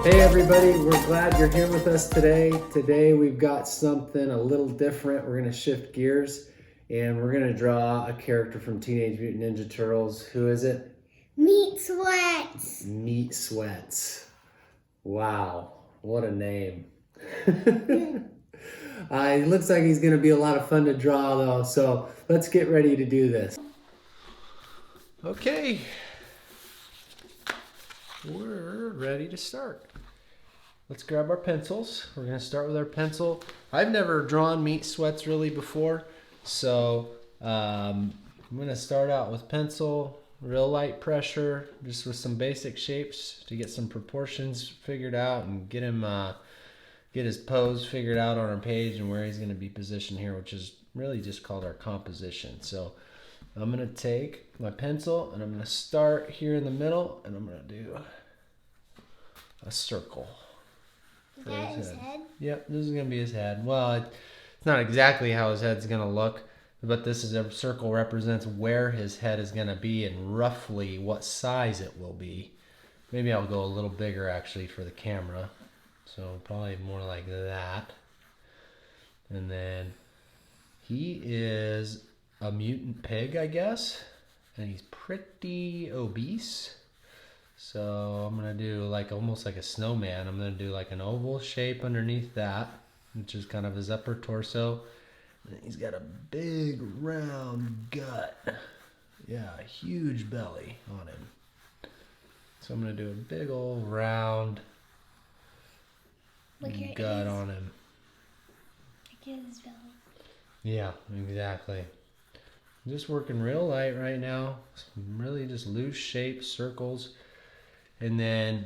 Hey everybody, we're glad you're here with us today. Today we've got something a little different. We're going to shift gears and we're going to draw a character from Teenage Mutant Ninja Turtles. Who is it? Meat Sweats. Meat Sweats. Wow, what a name. It looks like he's going to be a lot of fun to draw though, so let's get ready to do this. Okay, we're ready to start. Let's grab our pencils. We're going to start with our pencil. I've never drawn Meat Sweats really before, so I'm going to start out with pencil, real light pressure, just with some basic shapes to get some proportions figured out and get him get his pose figured out on our page and where he's going to be positioned here, which is really just called our composition. So I'm going to take my pencil and I'm going to start here in the middle and I'm going to do a circle. Is that his head? Yep, this is going to be his head. Well, it's not exactly how his head's going to look, but this is a circle represents where his head is going to be and roughly what size it will be. Maybe I'll go a little bigger actually for the camera. So probably more like that. And then he is a mutant pig, I guess. And he's pretty obese. So I'm going to do like almost like a snowman. I'm going to do like an oval shape underneath that, which is kind of his upper torso. And he's got a big round gut. Yeah, a huge belly on him. So I'm going to do a big old round gut on him. Look at his belly. Yeah, exactly. I'm just working real light right now. Some really just loose shapes, circles. And then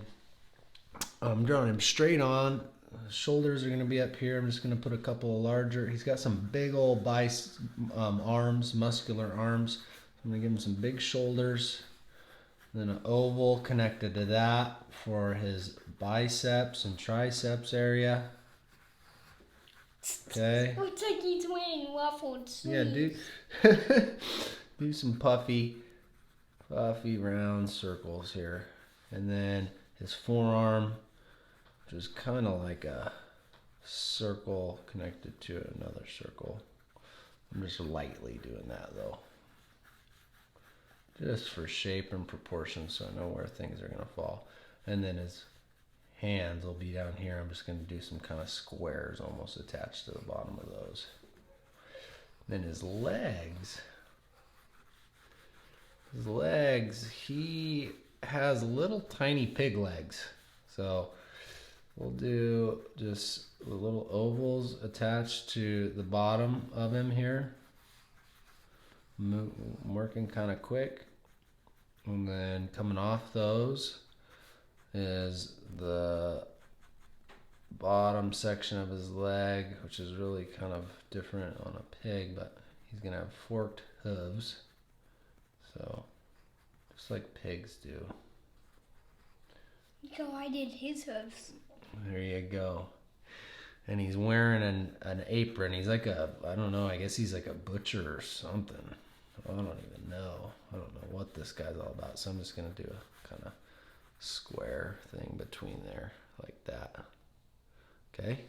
I'm drawing him straight on. Shoulders are going to be up here. I'm just going to put a couple of larger. He's got some big old arms, muscular arms. I'm going to give him some big shoulders. Then an oval connected to that for his biceps and triceps area. Okay. Looks like he's wearing ruffled sleeves. Yeah, do some puffy round circles here. And then his forearm, which is kind of like a circle connected to another circle. I'm just lightly doing that though. Just for shape and proportion so I know where things are going to fall. And then his hands will be down here. I'm just going to do some kind of squares almost attached to the bottom of those. Then his legs, he has little tiny pig legs. So we'll do just the little ovals attached to the bottom of him here. I'm working kind of quick. And then coming off those is the bottom section of his leg, which is really kind of different on a pig, but he's going to have forked hooves. So just like pigs do. So I did his hooves. There you go. And he's wearing an apron. He's like I don't know, I guess he's like a butcher or something. I don't even know. I don't know what this guy's all about. So I'm just going to do a kind of square thing between there like that. Okay.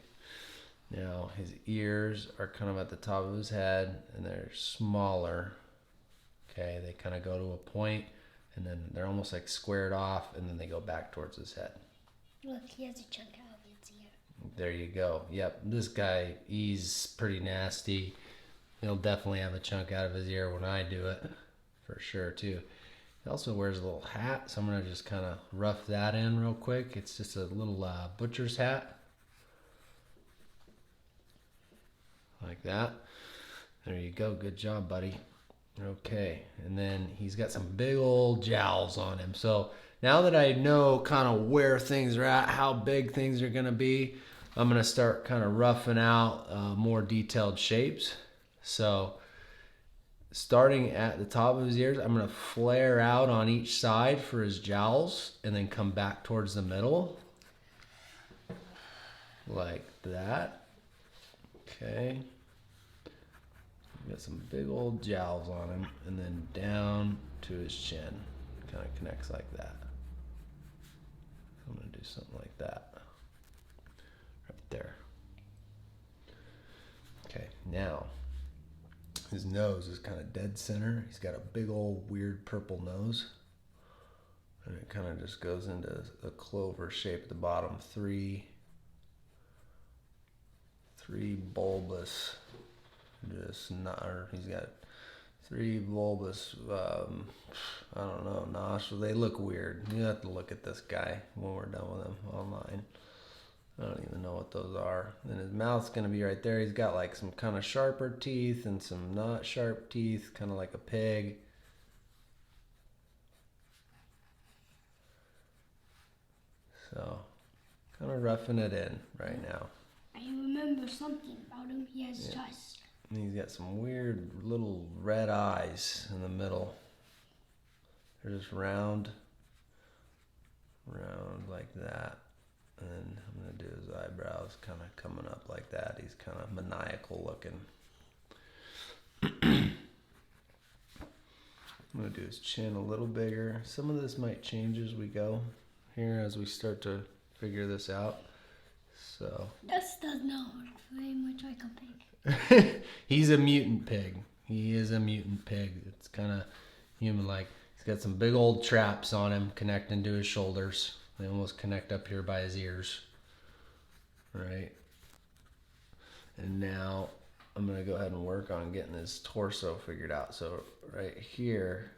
Now his ears are kind of at the top of his head and they're smaller. Okay. They kind of go to a point and then they're almost like squared off and then they go back towards his head. Look, he has a chunk out of his ear. There you go. Yep. This guy, he's pretty nasty. He'll definitely have a chunk out of his ear when I do it, for sure, too. He also wears a little hat, so I'm going to just kind of rough that in real quick. It's just a little butcher's hat. Like that. There you go. Good job, buddy. Okay. And then he's got some big old jowls on him. So now that I know kind of where things are at, how big things are going to be, I'm going to start kind of roughing out more detailed shapes. So starting at the top of his ears, I'm going to flare out on each side for his jowls and then come back towards the middle. Like that. Okay. Got some big old jowls on him and then down to his chin. Kind of connects like that. I'm going to do something like that. Right there. Okay, now his nose is kind of dead center. He's got a big old weird purple nose. And it kind of just goes into a clover shape at the bottom. Three bulbous, just not, or he's got three bulbous, I don't know, nostrils. They look weird. You have to look at this guy when we're done with him online. I don't even know what those are. And his mouth's going to be right there. He's got like some kind of sharper teeth and some not sharp teeth, kind of like a pig. So, kind of roughing it in right now. I remember something about him. He has tusk. And he's got some weird little red eyes in the middle. They're just round like that. And then I'm going to do his eyebrows kind of coming up like that. He's kind of maniacal looking. I'm going to do his chin a little bigger. Some of this might change as we go here, as we start to figure this out. So This does not look very much like a pig. he's a mutant pig. He is a mutant pig. It's kind of human-like. He's got some big old traps on him connecting to his shoulders. They almost connect up here by his ears. Right? And now I'm going to go ahead and work on getting his torso figured out. So right here,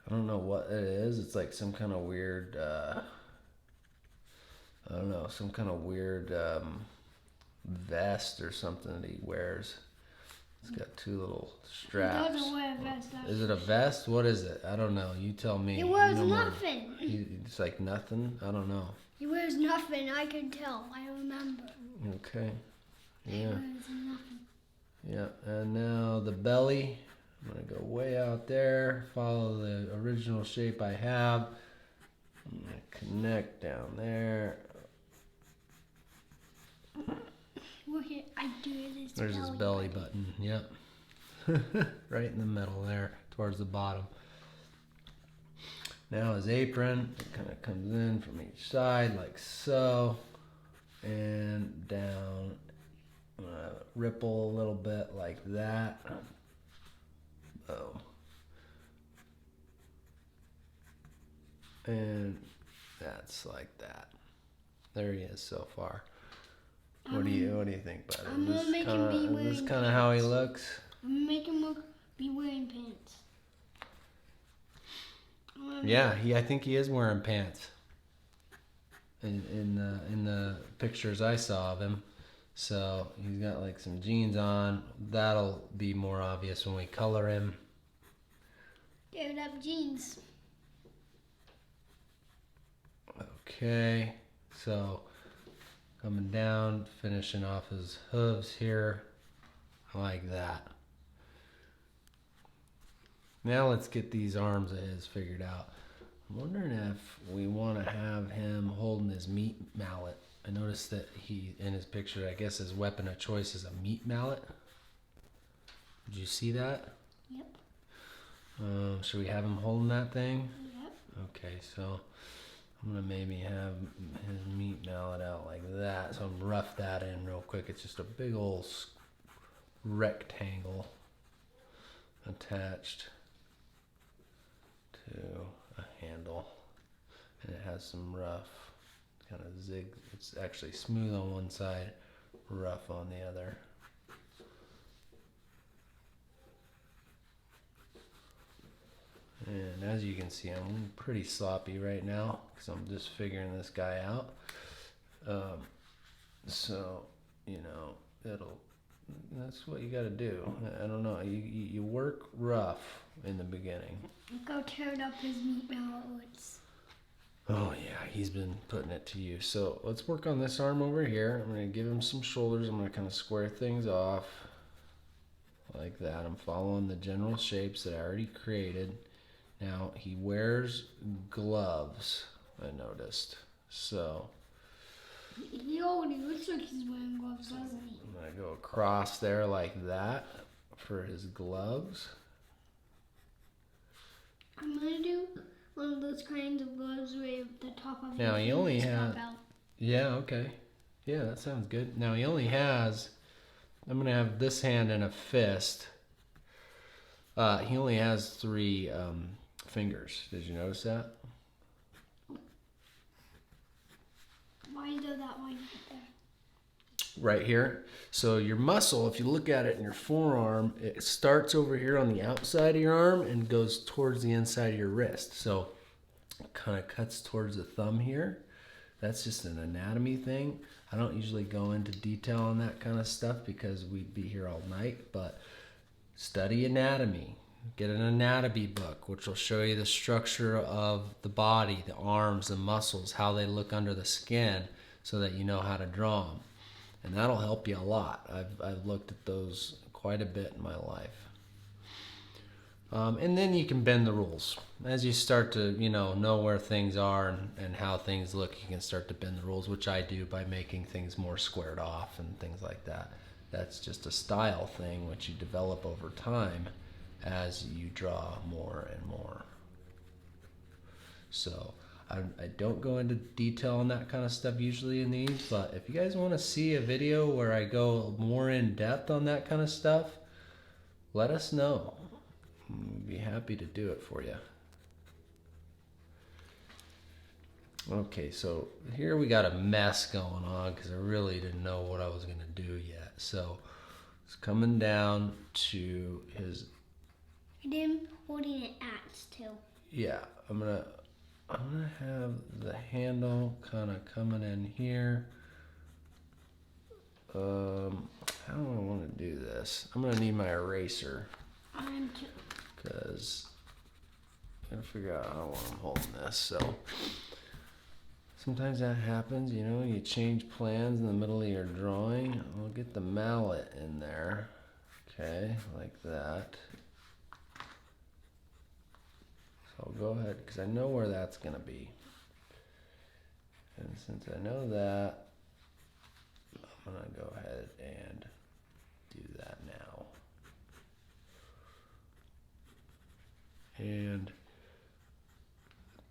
I don't know what it is. It's like some kind of weird, I don't know, some kind of weird vest or something that he wears. It's got two little straps. He doesn't wear a vest. Is it a vest? What is it? I don't know. You tell me. He wears You know more. nothing. It's like nothing? I don't know. He wears nothing. I can tell. I remember. Okay. He Yeah. wears nothing. Yeah. And now the belly. I'm going to go way out there. Follow the original shape I have. I'm going to connect down there. Look at, I do this. There's his belly button. Yep. Right in the middle there, towards the bottom. Now his apron, it kind of comes in from each side like so. And down. I'm going to ripple a little bit like that. Oh. And that's like that. There he is so far. What do you think, bud? I'm gonna make him be wearing Is this kind of how he looks? I'm gonna make him be wearing pants. Yeah, I think he is wearing pants. In the pictures I saw of him, so he's got like some jeans on. That'll be more obvious when we color him. Teared up jeans. Okay, so coming down, finishing off his hooves here, like that. Now let's get these arms of his figured out. I'm wondering if we want to have him holding his meat mallet. I noticed that he, in his picture, I guess his weapon of choice is a meat mallet. Did you see that? Yep. Should we have him holding that thing? Yep. Okay, so I'm going to maybe have his meat mallet out like that. So I'm rough that in real quick. It's just a big old rectangle attached to a handle. And it has some rough kind of zig. It's actually smooth on one side, rough on the other. And as you can see, I'm pretty sloppy right now because I'm just figuring this guy out. So, you know, that's what you got to do. I don't know. You work rough in the beginning. Go tear up his meat mallets. Oh yeah, he's been putting it to use. So let's work on this arm over here. I'm going to give him some shoulders. I'm going to kind of square things off like that. I'm following the general shapes that I already created. Now he wears gloves, I noticed. So He already looks like he's wearing gloves, doesn't he? I'm going to go across there like that for his gloves. I'm gonna do one of those kinds of gloves where the top of Now, your he only fingers had- pop out. Yeah, okay. Yeah, that sounds good. Now he only has, I'm going to have this hand in a fist. He only has 3 fingers. Did you notice that? Why is there that one there? Right here. So your muscle, if you look at it in your forearm, it starts over here on the outside of your arm and goes towards the inside of your wrist. So it kind of cuts towards the thumb here. That's just an anatomy thing. I don't usually go into detail on that kind of stuff because we'd be here all night, but study anatomy. Get an anatomy book, which will show you the structure of the body, the arms, the muscles, how they look under the skin, so that you know how to draw them. And that'll help you a lot. I've looked at those quite a bit in my life. And then you can bend the rules. As you start to, know where things are and how things look, you can start to bend the rules, which I do by making things more squared off and things like that. That's just a style thing which you develop over time as you draw more and more. So I don't go into detail on that kind of stuff usually in these, but if you guys want to see a video where I go more in depth on that kind of stuff, let us know. We'd be happy to do it for you. Okay, so here we got a mess going on because I really didn't know what I was going to do yet. So it's coming down to his... And him holding an axe too. Yeah, I'm gonna have the handle kind of coming in here. How do I want to do this? I'm gonna need my eraser I'm too. because I gotta figure out how I'm holding this. So sometimes that happens, you change plans in the middle of your drawing. I'll get the mallet in there. Okay, like that. I'll go ahead because I know where that's going to be. And since I know that, I'm going to go ahead and do that now. And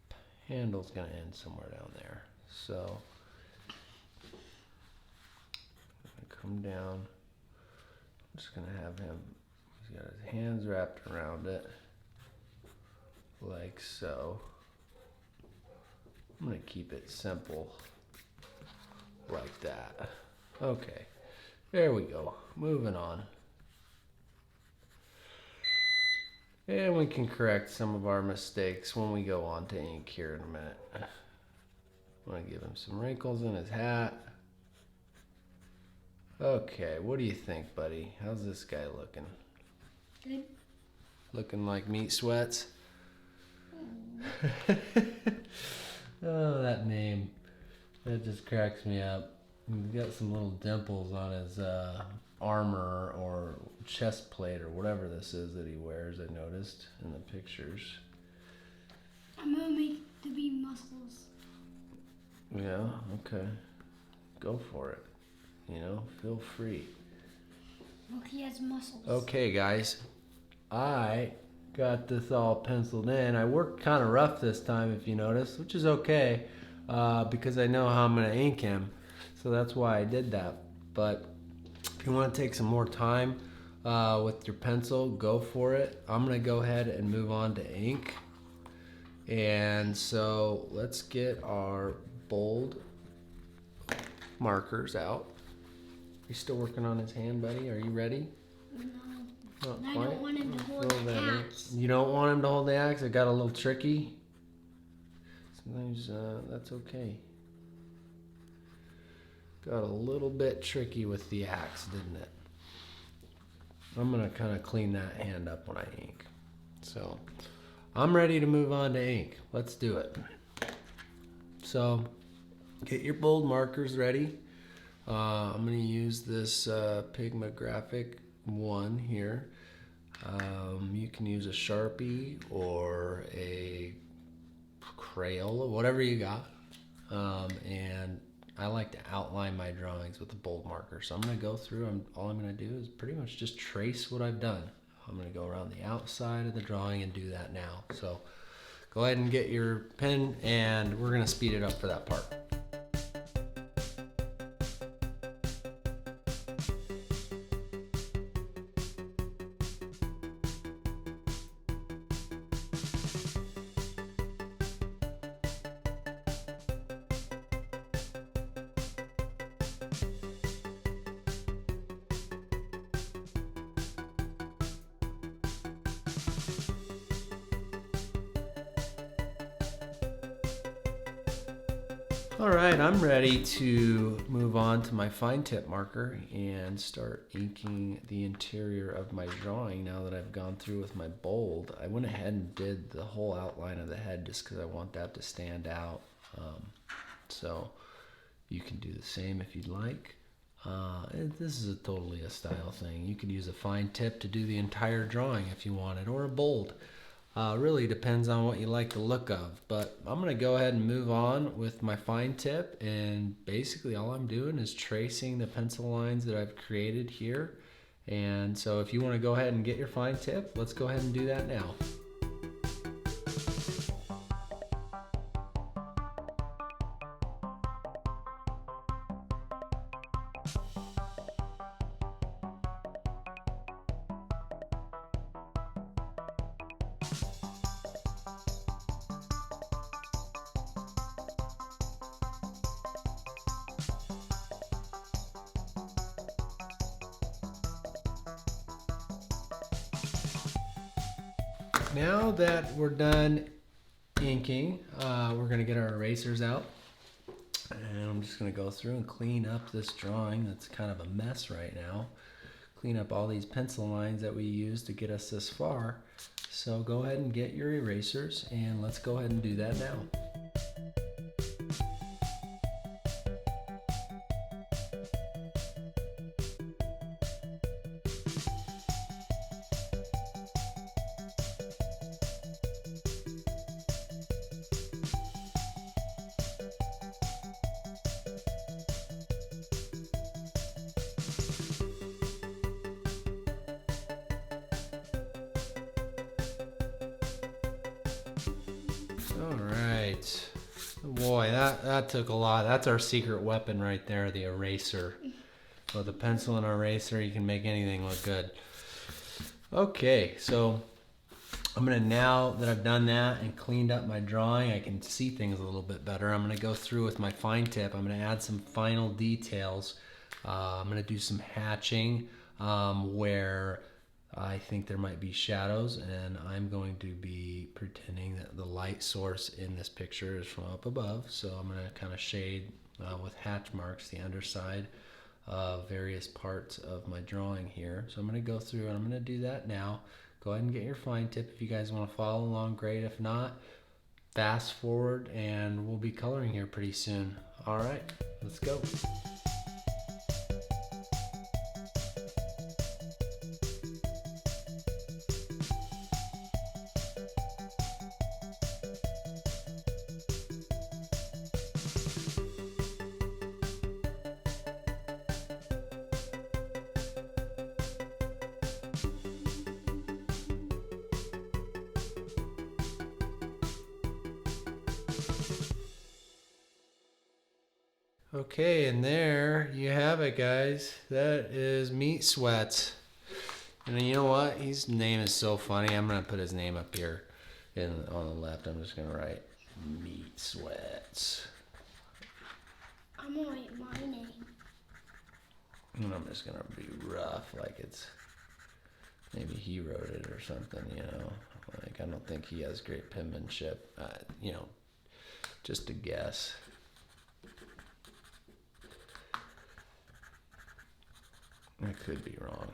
the handle's going to end somewhere down there. So I'm going to come down. I'm just going to have him, he's got his hands wrapped around it. Like so. I'm going to keep it simple like that. Okay, there we go. Moving on. And we can correct some of our mistakes when we go on to ink here in a minute. I'm going to give him some wrinkles in his hat. Okay, what do you think, buddy? How's this guy looking? Good. Looking like meat sweats? Oh, that name. That just cracks me up. He's got some little dimples on his armor or chest plate or whatever this is that he wears, I noticed in the pictures. I'm gonna make the be muscles. Yeah, okay. Go for it. Feel free. Look, he has muscles. Okay, guys. I got this all penciled in. I worked kind of rough this time, if you notice, which is okay, because I know how I'm going to ink him. So that's why I did that. But if you want to take some more time with your pencil, go for it. I'm going to go ahead and move on to ink. And so let's get our bold markers out. You still working on his hand, buddy? Are you ready? No. Not I quite. don't want him to hold Throw the that in. axe. You don't want him to hold the axe? It got a little tricky. Sometimes that's okay. Got a little bit tricky with the axe, didn't it? I'm going to kind of clean that hand up when I ink. So I'm ready to move on to ink. Let's do it. So get your bold markers ready. I'm going to use this Pigma Graphic 1 here. You can use a Sharpie or a Crayola, whatever you got. And I like to outline my drawings with a bold marker. So I'm going to go through, all I'm going to do is pretty much just trace what I've done. I'm going to go around the outside of the drawing and do that now. So go ahead and get your pen, and we're gonna speed it up for that part. All right, I'm ready to move on to my fine tip marker and start inking the interior of my drawing. Now that I've gone through with my bold, I went ahead and did the whole outline of the head just because I want that to stand out. So you can do the same if you'd like. This is totally a style thing. You could use a fine tip to do the entire drawing if you wanted, or a bold. Really depends on what you like the look of, but I'm going to go ahead and move on with my fine tip, and basically all I'm doing is tracing the pencil lines that I've created here. And so if you want to go ahead and get your fine tip, let's go ahead and do that now. Now that we're done inking, we're going to get our erasers out. And I'm just going to go through and clean up this drawing that's kind of a mess right now. Clean up all these pencil lines that we used to get us this far. So go ahead and get your erasers, and let's go ahead and do that now. All right. Boy, that took a lot. That's our secret weapon right there, the eraser. With a pencil and an eraser, you can make anything look good. Okay, so I'm gonna, now that I've done that and cleaned up my drawing, I can see things a little bit better. I'm gonna go through with my fine tip. I'm gonna add some final details. I'm gonna do some hatching where I think there might be shadows, and I'm going to be pretending that the light source in this picture is from up above. So I'm going to kind of shade with hatch marks the underside of various parts of my drawing here. So I'm going to go through and I'm going to do that now. Go ahead and get your fine tip. If you guys want to follow along, great. If not, fast forward and we'll be coloring here pretty soon. All right, let's go. Okay, and there you have it, guys. That is Meat Sweats. And you know what? His name is so funny. I'm going to put his name up here on the left. I'm just going to write Meat Sweats. I'm gonna write my name. And I'm just going to be rough, like it's maybe he wrote it or something, you know. Like, I don't think he has great penmanship. You know, just a guess. I could be wrong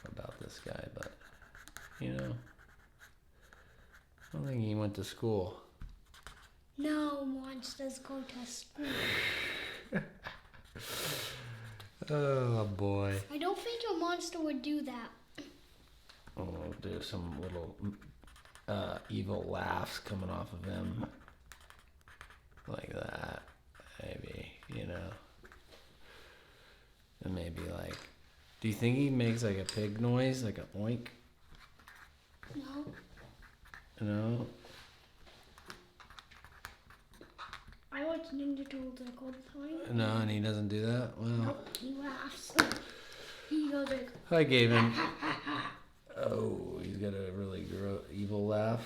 about this guy, but, you know, I don't think he went to school. No monsters go to school. Oh, boy. I don't think a monster would do that. Oh, we'll do some little evil laughs coming off of him. Like that, maybe, you know. And maybe like, do you think he makes like a pig noise, like a oink? No. No? I watch Ninja Turtles like all the time. No, and he doesn't do that. Well, Nope, he laughs. He goes like. I gave him. Oh, he's got a really evil laugh.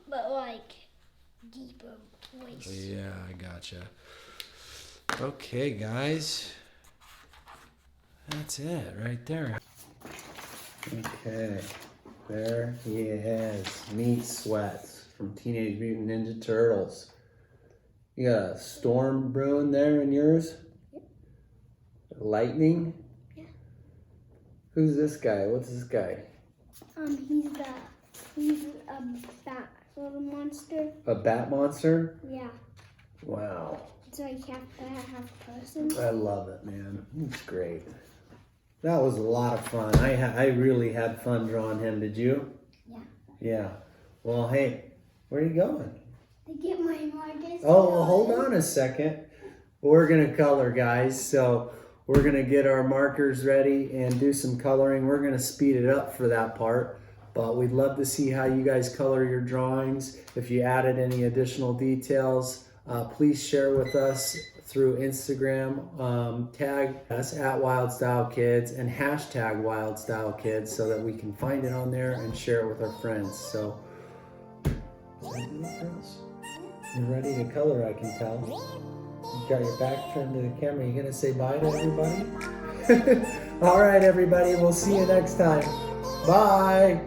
But like deeper voice. Yeah, I gotcha. Okay, guys. That's it right there. Okay. There he is. Meat Sweats from Teenage Mutant Ninja Turtles. You got a storm brewing there in yours? Yep. Lightning? Yeah. Who's this guy? What's this guy? He's a bat little monster. A bat monster? Yeah. Wow. It's like half person. I love it, man. It's great. That was a lot of fun. I really had fun drawing him. Did you? Yeah. Yeah. Well, hey, where are you going? To get my markers. Oh, well, hold on a second. We're going to color, guys. So we're going to get our markers ready and do some coloring. We're going to speed it up for that part. But we'd love to see how you guys color your drawings. If you added any additional details, please share with us through Instagram. Tag us at Wild Style Kids and hashtag Wild Style Kids so that we can find it on there and share it with our friends. So, you're ready to color, I can tell. You got your back turned to the camera. You gonna say bye to everybody? All right, everybody. We'll see you next time. Bye.